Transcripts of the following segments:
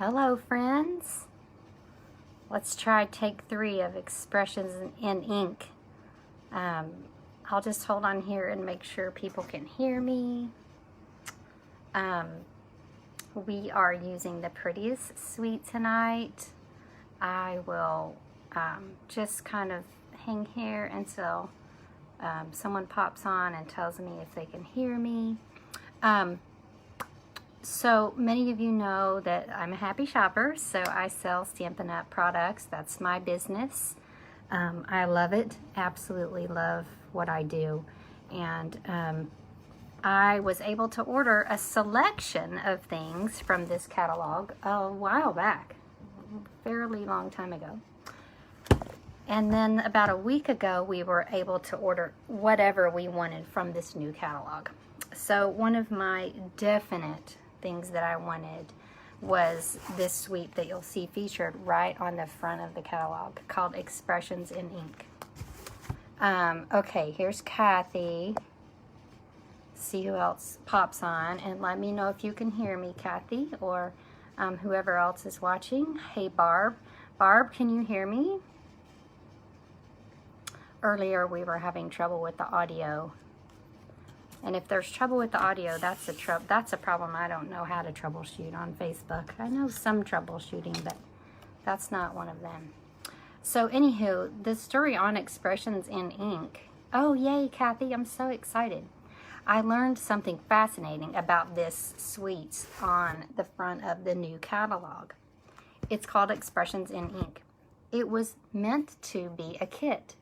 Hello, friends. Let's try take 3 of Expressions in Ink. I'll just hold on here and make sure people can hear me. We are using the Prettiest Suite tonight. I will just kind of hang here until someone pops on and tells me if they can hear me. So many of you know that I'm a happy shopper, so I sell Stampin' Up! Products. That's my business. I love it, absolutely love what I do. And I was able to order a selection of things from this catalog a while back, a fairly long time ago. And then about a week ago, we were able to order whatever we wanted from this new catalog. So one of my definite things that I wanted was this suite that you'll see featured right on the front of the catalog called Expressions in Ink. Okay, here's Kathy. See who else pops on, and let me know if you can hear me, Kathy, or whoever else is watching. Hey, Barb. Barb, can you hear me? Earlier we were having trouble with the audio. And if there's trouble with the audio, that's a problem I don't know how to troubleshoot on Facebook. I know some troubleshooting, but that's not one of them. So anywho, the story on Expressions in Ink. Oh, yay, Kathy, I'm so excited. I learned something fascinating about this suite on the front of the new catalog. It's called Expressions in Ink. It was meant to be a kit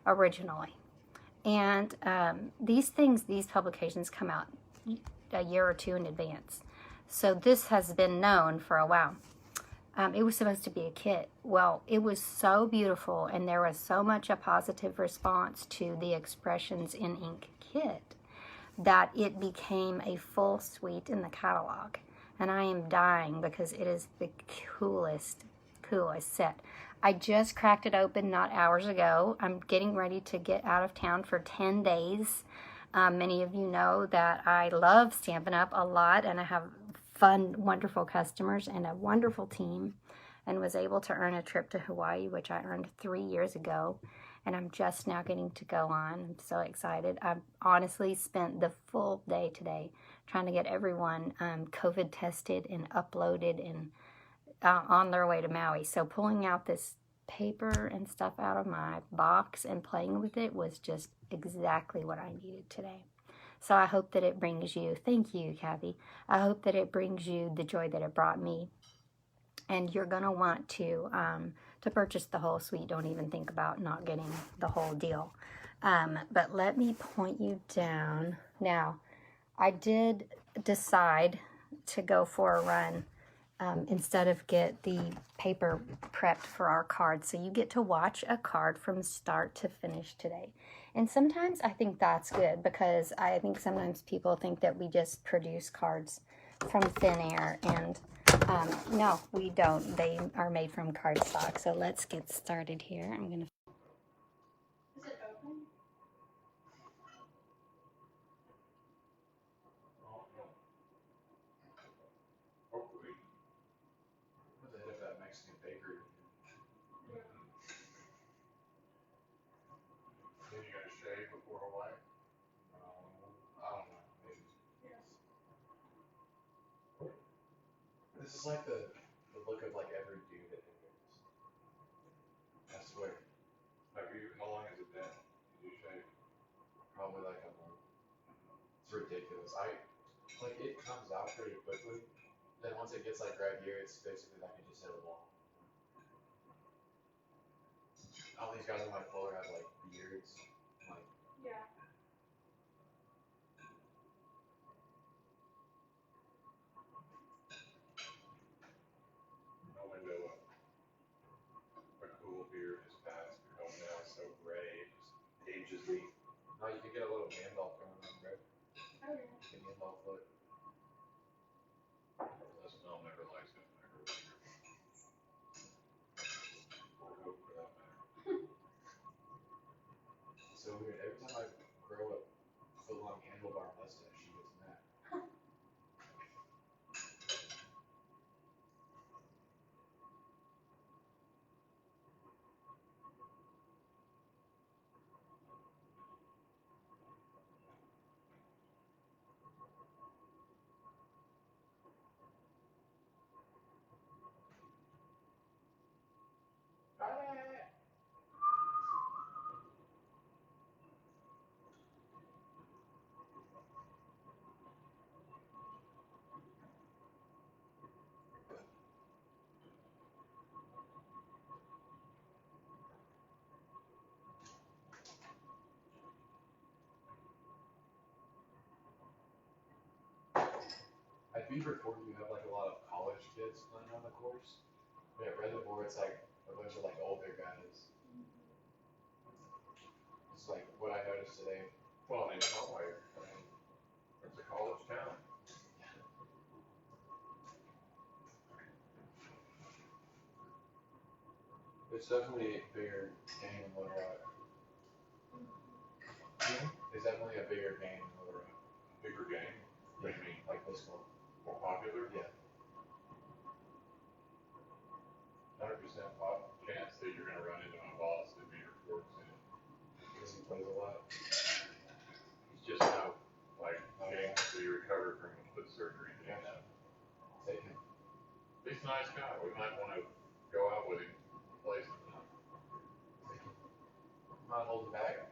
originally. And these publications come out a year or two in advance. So this has been known for a while. It was supposed to be a kit. Well, it was so beautiful, and there was so much a positive response to the Expressions in Ink kit that it became a full suite in the catalog. And I am dying because it is the coolest set. I just cracked it open not hours ago. I'm getting ready to get out of town for 10 days. Many of you know that I love Stampin' Up! A lot, and I have fun, wonderful customers and a wonderful team, and was able to earn a trip to Hawaii, which I earned 3 years ago, and I'm just now getting to go on. I'm so excited. I've honestly spent the full day today trying to get everyone COVID tested and uploaded and on their way to Maui. So pulling out this paper and stuff out of my box and playing with it was just exactly what I needed today. So I hope that it brings you, thank you, Kathy. I hope that it brings you the joy that it brought me. And you're going to want to purchase the whole suite. Don't even think about not getting the whole deal. But let me point you down. Now, I did decide to go for a run instead of get the paper prepped for our card. So you get to watch a card from start to finish today. And sometimes I think that's good, because I think sometimes people think that we just produce cards from thin air, and no, we don't. They are made from cardstock. So let's get started here. I'm going to... Is it open? Hopefully. What the heck is that Mexican bakery? Then you gotta shave before Hawaii? I don't know. Maybe. Yes. This is like the look of like every dude that did this. I swear. How long has it been? Did you shave? Probably like a month. It's ridiculous. It comes out pretty quickly. Then once it gets like right here, it's basically like it just hit a wall. All these guys on my floor have like beards. Like, yeah. No window up. A cool beard is past. Your toenail is so gray, it just ages me. No, you can get a little Neanderthal going on, right? Oh yeah. A Neanderthal foot. That smell never likes it. Or hope for that matter. So weird. Every time I grow a foot-long handlebar mustache, she gets mad. Beaver Ford, you have like a lot of college kids playing on the course. But at Reservoir, it's like a bunch of like older guys. It's like what I noticed today. Well, in Conway, I mean, it's a college town. It's definitely a bigger game in Little Rock. It's definitely a bigger game in Little Rock. Bigger game. What do you mean? Like baseball. More popular? Yeah. 100% chance that you're going to run into my boss at Beaver Ford soon. Because he plays a lot. He's just now, like, getting to recover from foot surgery that he had. Take him. He's a nice guy. We might want to go out with him play sometime. Not holding back.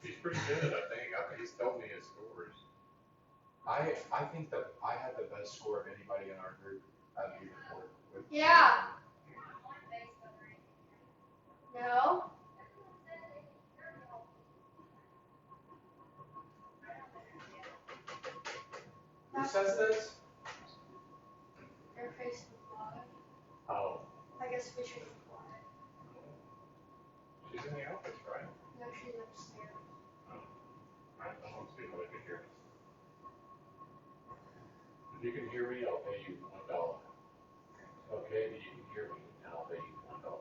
He's pretty good, I think. He's told me his scores. I think that I had the best score of anybody in our group at Beaver Ford. Yeah. No. Who says this? Your Facebook Live. Oh. I guess we should reply. She's in the office, right? No, she's upstairs. I don't see what I can hear. If you can hear me, I'll pay you $1. Okay, you can hear me, and I'll pay you $1.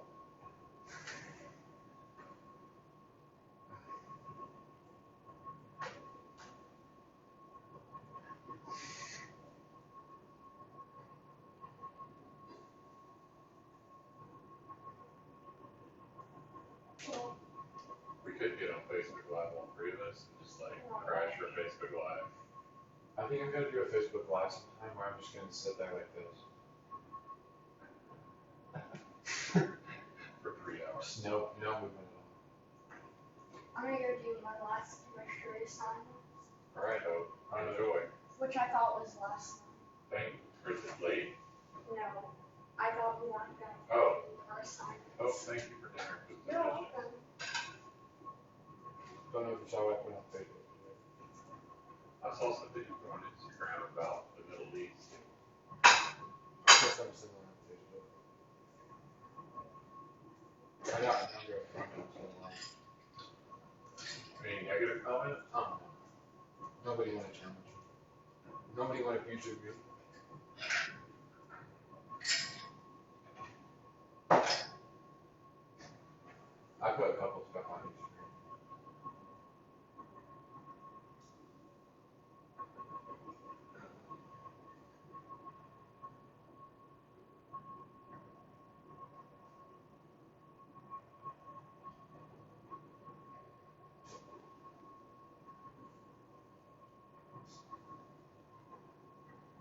Well, We could get on Facebook Live, all three of us, and just like crash our Facebook Live. I think I'm gonna do a Facebook Live sometime where I'm just gonna sit there like this. For 3 hours. Just no movement at all. I'm gonna go do my last chemistry assignment, Alright, Hope. Enjoy. which I thought was last night. Thank you. Is it late? No, I thought we weren't gonna Oh. do our assignments. Oh, thank you for dinner. You're welcome. Don't know if you saw what I put on Facebook today. I saw something on Instagram about the Middle East. I put something similar on Facebook. I got a number of comments online. Any negative comments? Nobody wanted to challenge me. Nobody wanted future me. I put a couple stuff on Instagram.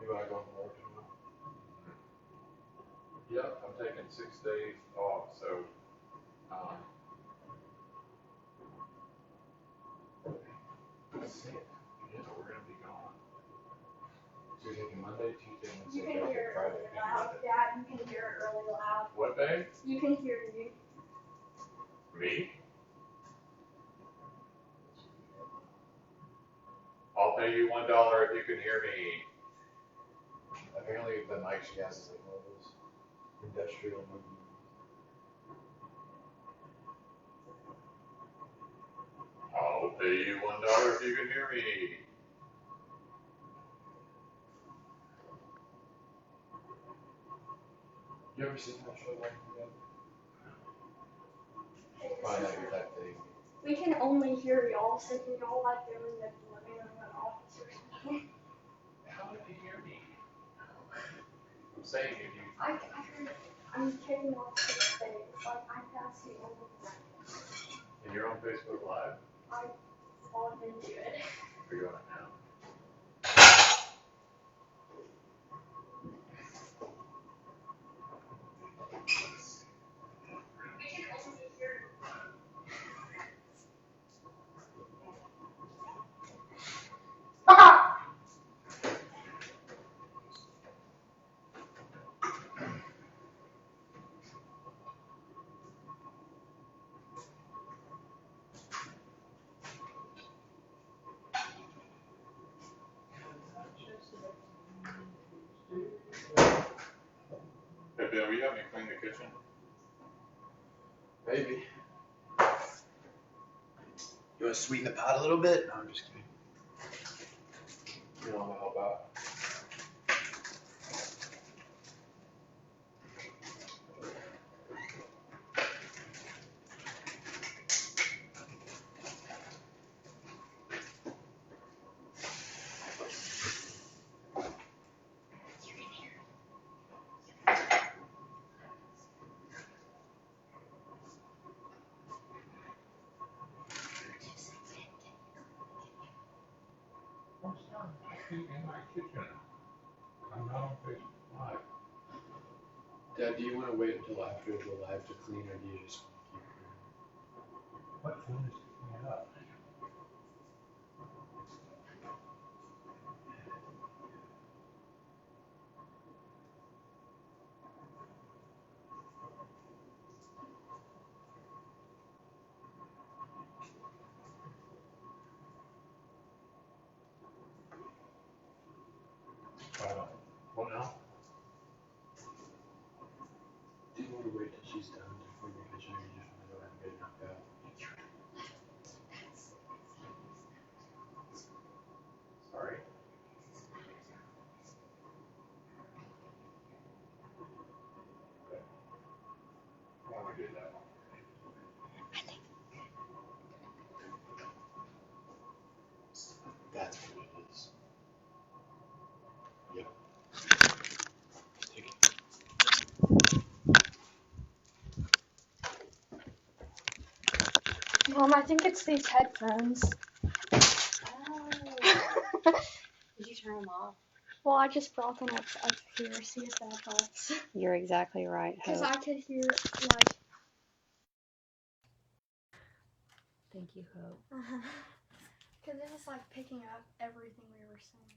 You wanna go more tomorrow? Yep, I'm taking 6 days off, so, yeah, we're gonna be gone. So you're taking Monday, Tuesday, You Wednesday, can Thursday, hear it Friday. really loud. Dad, you can hear it really loud. What day? You can hear you. Me? I'll pay you $1 if you can hear me. Apparently the mic she has is like one of those industrial movie. I'll pay you $1 if you can hear me. You ever seen that show like that? Probably not your type thing. We can only hear y'all, so can y'all like go in the living room or office or something? How did you hear me? I'm saying if you. I heard, I'm taking off six days, like that's the only thing. And you're on Facebook Live? I logged into it. Are you on it now? We can only hear. Stop! Hey, Dad, will you help me clean the kitchen? Maybe. You want to sweeten the pot a little bit? No, I'm just kidding. You want to help out? I'm sorry, I clean in my kitchen. I'm not on Facebook Live. Dad, do you want to wait until after the live to clean, or do you just want to keep cleaning? What phone is picking it up? What now? Do you want to wait till she's done to clean the kitchen, or you just want to go ahead and get it knocked out? Sorry. Why don't we do that? That's what it is. Yep. Take it. Mom, I think it's these headphones. Did you turn them off? Well, I just brought them up here. See if that helps. You're exactly right, Because Hope. I could hear, like... Thank you, Hope. Because it was, like, picking up everything we were saying.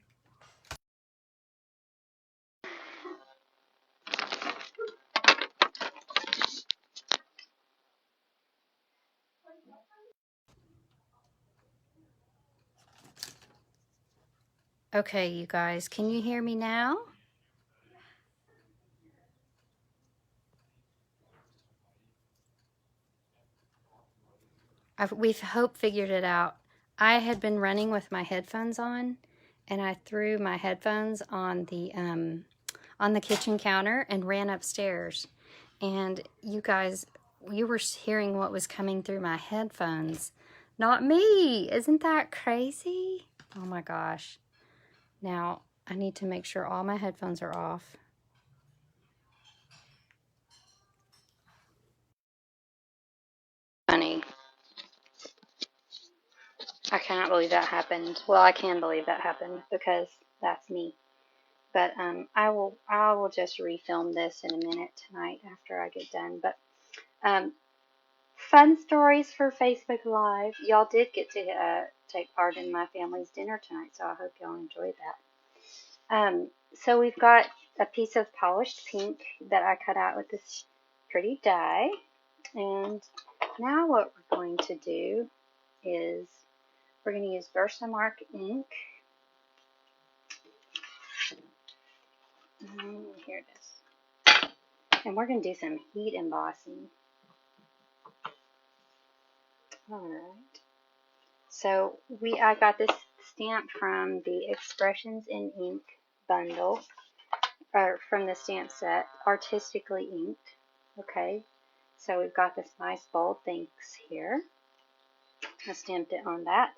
Okay, you guys, can you hear me now? We've Hope figured it out. I had been running with my headphones on, and I threw my headphones on the kitchen counter and ran upstairs. And you guys, you were hearing what was coming through my headphones, not me. Isn't that crazy? Oh my gosh. Now, I need to make sure all my headphones are off. Funny. I cannot believe that happened. Well, I can believe that happened because that's me. But I will just refilm this in a minute tonight after I get done. But fun stories for Facebook Live. Y'all did get to take part in my family's dinner tonight, so I hope y'all enjoyed that. So we've got a piece of polished pink that I cut out with this pretty die. And now what we're going to do is we're going to use Versamark ink. Here it is. And we're going to do some heat embossing. Alright. So I got this stamp from the Expressions in Ink bundle, or from the stamp set, Artistically Inked. Okay. So we've got this nice bold thanks here. I stamped it on that.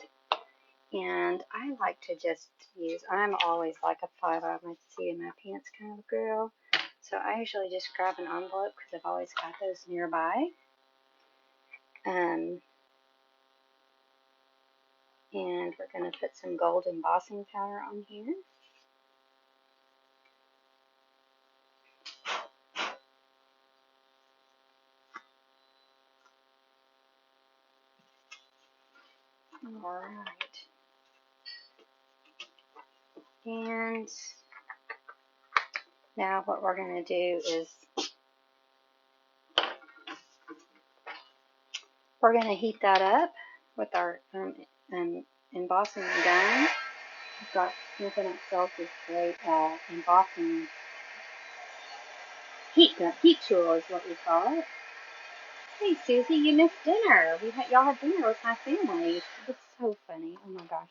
And I like to just use, I'm always like a fly by my seat in my pants kind of girl. So I usually just grab an envelope because I've always got those nearby. And we're going to put some gold embossing powder on here. Alright. And now what we're going to do is we're going to heat that up with our embossing gun. We've got Infinite Silk's great embossing Heat tool is what we call it. Hey Susie, you missed dinner. Y'all had dinner with my family. It's so funny. Oh my gosh.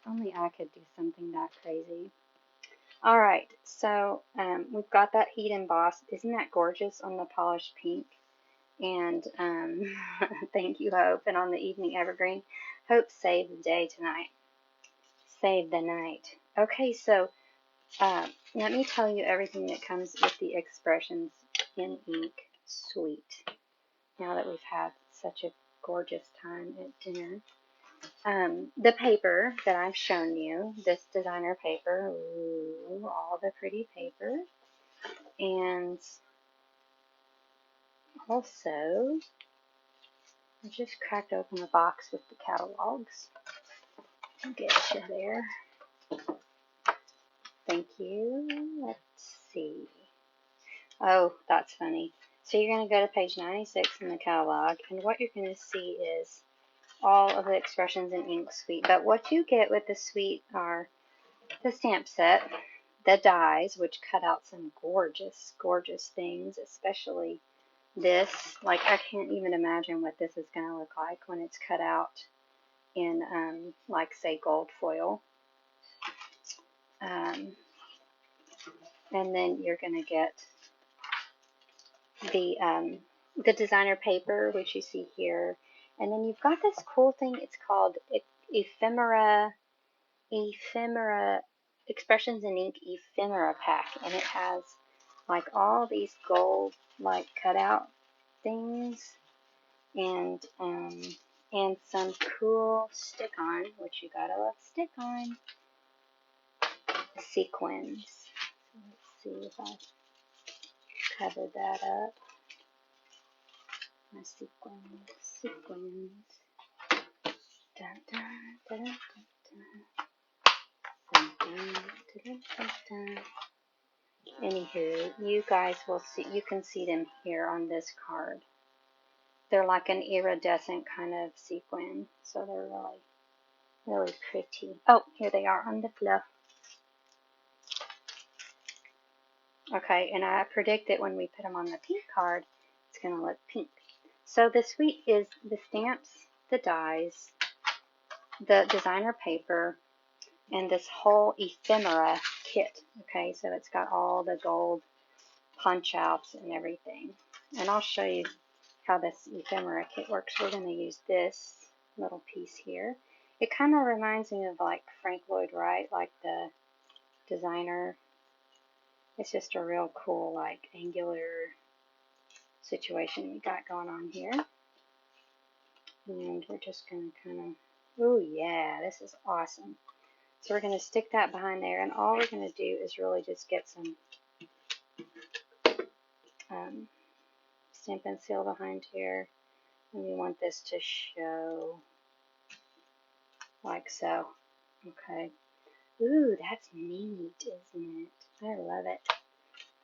Only I could do something that crazy. All right, so we've got that heat embossed. Isn't that gorgeous on the polished pink? And thank you, Hope. And on the evening evergreen, Hope saved the day tonight. Save the night. Okay, so let me tell you everything that comes with the Expressions in Ink suite. Now that we've had such a gorgeous time at dinner. The paper that I've shown you, this designer paper, ooh, all the pretty paper. And also, I just cracked open a box with the catalogs. I'll get you there. Thank you. Let's see. Oh, that's funny. So you're going to go to page 96 in the catalog, and what you're going to see is all of the Expressions in Ink suite. But what you get with the suite are the stamp set, the dies, which cut out some gorgeous, gorgeous things, especially this. Like, I can't even imagine what this is going to look like when it's cut out in, like, say, gold foil. And then you're going to get the designer paper, which you see here. And then you've got this cool thing. It's called ephemera Expressions in Ink ephemera pack, and it has like all these gold like cutout things and some cool stick on, which you gotta love stick on sequins. So let's see if I covered that up. My sequins. Dun, dun, dun, dun, dun, dun, dun, dun, dun. Anywho, you guys will see, you can see them here on this card. They're like an iridescent kind of sequin, so they're really, really pretty. Oh, here they are on the fluff. Okay, and I predict that when we put them on the pink card, it's going to look pink. So the suite is the stamps, the dies, the designer paper, and this whole ephemera kit. Okay, so it's got all the gold punch outs and everything. And I'll show you how this ephemera kit works. We're going to use this little piece here. It kind of reminds me of like Frank Lloyd Wright, like the designer. It's just a real cool like angular situation we got going on here. And we're just going to kind of, oh yeah, this is awesome. So we're going to stick that behind there, and all we're going to do is really just get some stamp and seal behind here. And we want this to show like so. Okay. Ooh, that's neat, isn't it? I love it.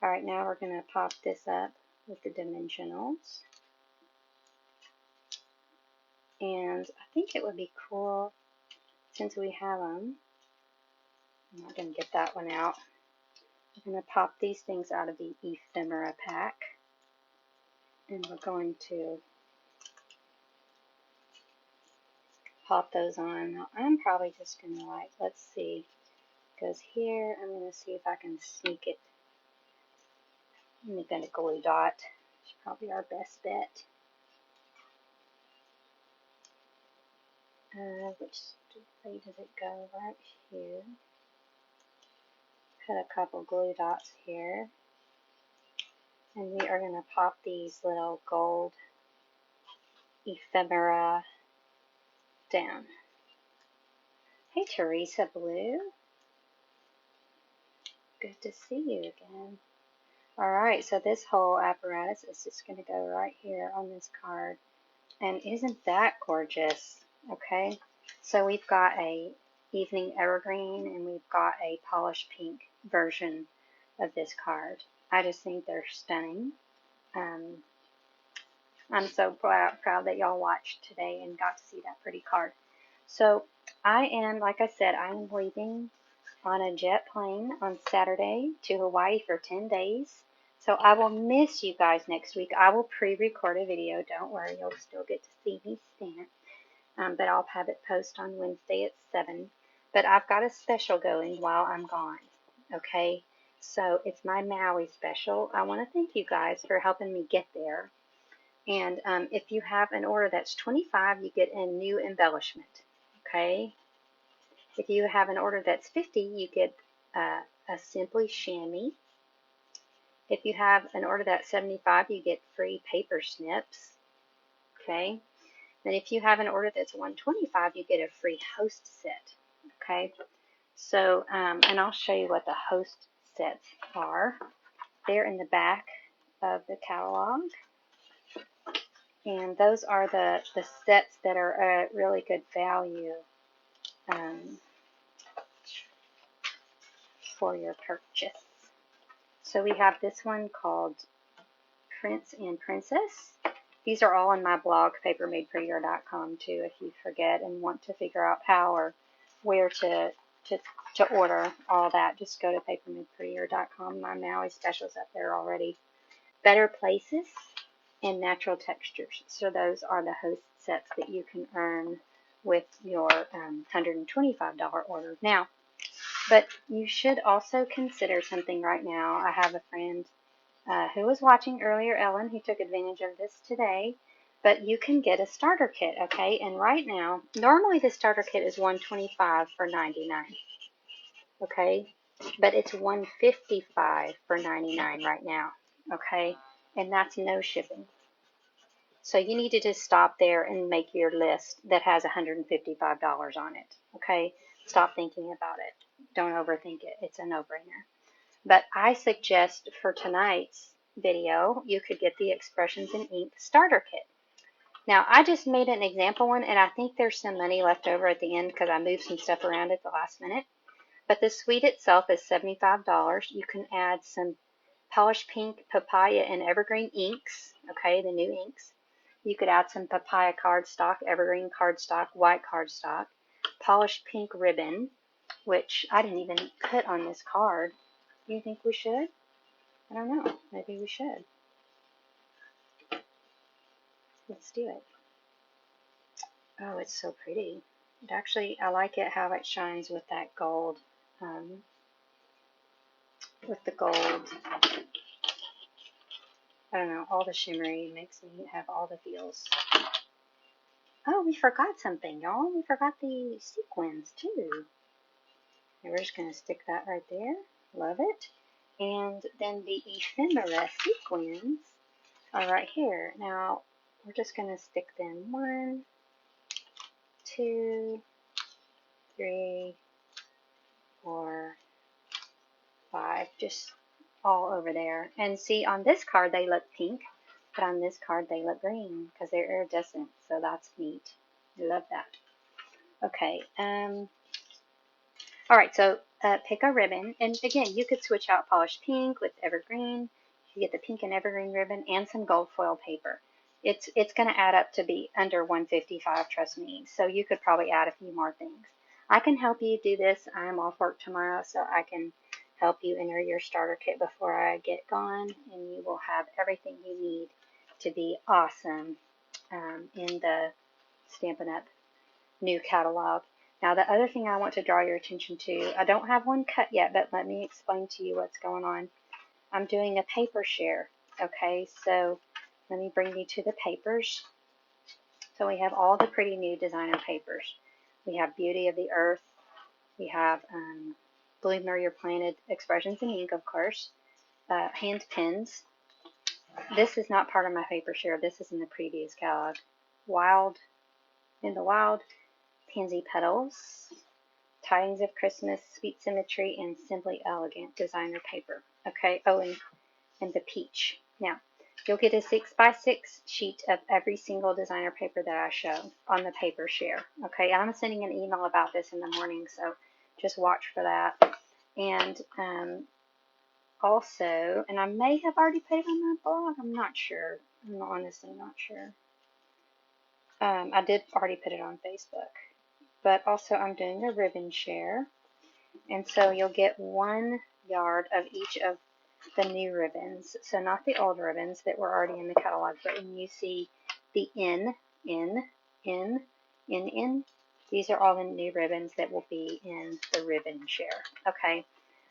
All right, now we're going to pop this up with the dimensionals. And I think it would be cool, since we have them, I'm not going to get that one out. I'm going to pop these things out of the ephemera pack. And we're going to pop those on. Now, I'm probably just going to like, let's see, goes here. I'm going to see if I can sneak it. I'm going to glue dot. It's probably our best bet. Which way does it go? Right here. Put a couple glue dots here. And we are going to pop these little gold ephemera down. Hey, Teresa Blue. Good to see you again. Alright, so this whole apparatus is just going to go right here on this card. And isn't that gorgeous? Okay, so we've got a evening evergreen and we've got a polished pink version of this card. I just think they're stunning. I'm so proud that y'all watched today and got to see that pretty card. So I am, like I said, I'm leaving on a jet plane on Saturday to Hawaii for 10 days. So I will miss you guys next week. I will pre-record a video. Don't worry, you'll still get to see me stamp. But I'll have it post on Wednesday at 7. But I've got a special going while I'm gone. Okay? So it's my Maui special. I want to thank you guys for helping me get there. And if you have an order that's 25, you get a new embellishment. Okay? If you have an order that's 50, you get a Simply Chamois. If you have an order that's 75, you get free paper snips. Okay? Then if you have an order that's 125, you get a free host set. Okay? So, and I'll show you what the host sets are. They're in the back of the catalog. And those are the sets that are a really good value for your purchase. So we have this one called Prince and Princess. These are all on my blog, papermadeprettier.com too, if you forget and want to figure out how or where to order all that. Just go to papermadeprettier.com. My Maui specials up there already. Better Places and Natural Textures. So those are the host sets that you can earn with your $125 order. Now, but you should also consider something right now. I have a friend who was watching earlier, Ellen, who took advantage of this today. But you can get a starter kit, okay? And right now, normally the starter kit is $125 for $99, okay? But it's $155 for $99 right now, okay? And that's no shipping. So you need to just stop there and make your list that has $155 on it, okay? Stop thinking about it. Don't overthink it. It's a no-brainer. But I suggest for tonight's video, you could get the Expressions in Ink starter kit. Now, I just made an example one, and I think there's some money left over at the end because I moved some stuff around at the last minute. But the suite itself is $75. You can add some Polished Pink, Papaya, and Evergreen inks, okay, the new inks. You could add some Papaya cardstock, Evergreen cardstock, white cardstock, Polished Pink ribbon, which I didn't even put on this card. Do you think we should? I don't know. Maybe we should. Let's do it. Oh, it's so pretty. It actually, I like it how it shines with that gold, with the gold. I don't know, all the shimmery makes me have all the feels. Oh, we forgot something, y'all. We forgot the sequins, too. And we're just going to stick that right there. Love it. And then the ephemera sequins are right here. Now, we're just going to stick them 1, 2, 3, 4, 5, just all over there. And see, on this card they look pink, but on this card they look green because they're iridescent, so that's neat. I love that. Okay, alright, so pick a ribbon, and again, you could switch out Polished Pink with Evergreen. You get the pink and evergreen ribbon and some gold foil paper. It's going to add up to be under $155, trust me, so you could probably add a few more things. I can help you do this. I'm off work tomorrow, so I can help you enter your starter kit before I get gone, and you will have everything you need to be awesome in the Stampin' Up! New catalog. Now, the other thing I want to draw your attention to, I don't have one cut yet, but let me explain to you what's going on. I'm doing a paper share, okay? So let me bring you to the papers. So we have all the pretty new designer papers. We have Beauty of the Earth. We have Bloom Where You're Planted, Expressions in Ink, of course. Hand pens. This is not part of my paper share. This is in the previous catalog. In the Wild, Pansy Petals, Tidings of Christmas, Sweet Symmetry, and Simply Elegant designer paper. Okay, oh, and the Peach. Now, you'll get a 6x6 sheet of every single designer paper that I show on the paper share. Okay, and I'm sending an email about this in the morning, so just watch for that. And also, and I may have already put it on my blog, I'm not sure. I'm honestly not sure. I did already put it on Facebook. But also I'm doing a ribbon share. And so you'll get 1 yard of each of the new ribbons. So not the old ribbons that were already in the catalog, but when you see the N, these are all the new ribbons that will be in the ribbon share. Okay,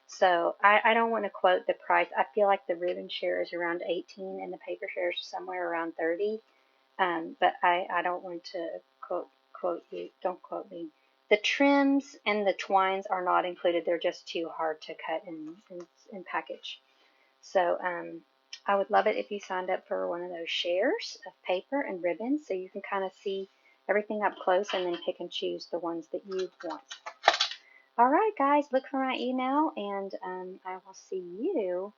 so I don't want to quote the price. I feel like the ribbon share is around 18 and the paper share is somewhere around 30. But I don't want to quote you. Don't quote me. The trims and the twines are not included. They're just too hard to cut and package. So I would love it if you signed up for one of those shares of paper and ribbons so you can kind of see everything up close and then pick and choose the ones that you want. All right, guys, look for my email, and I will see you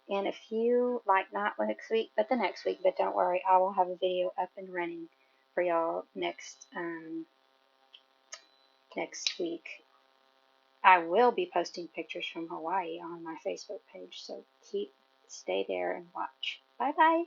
in a few, like not next week, but the next week. But don't worry, I will have a video up and running for y'all next week. I will be posting pictures from Hawaii on my Facebook page, so stay there and watch. Bye bye.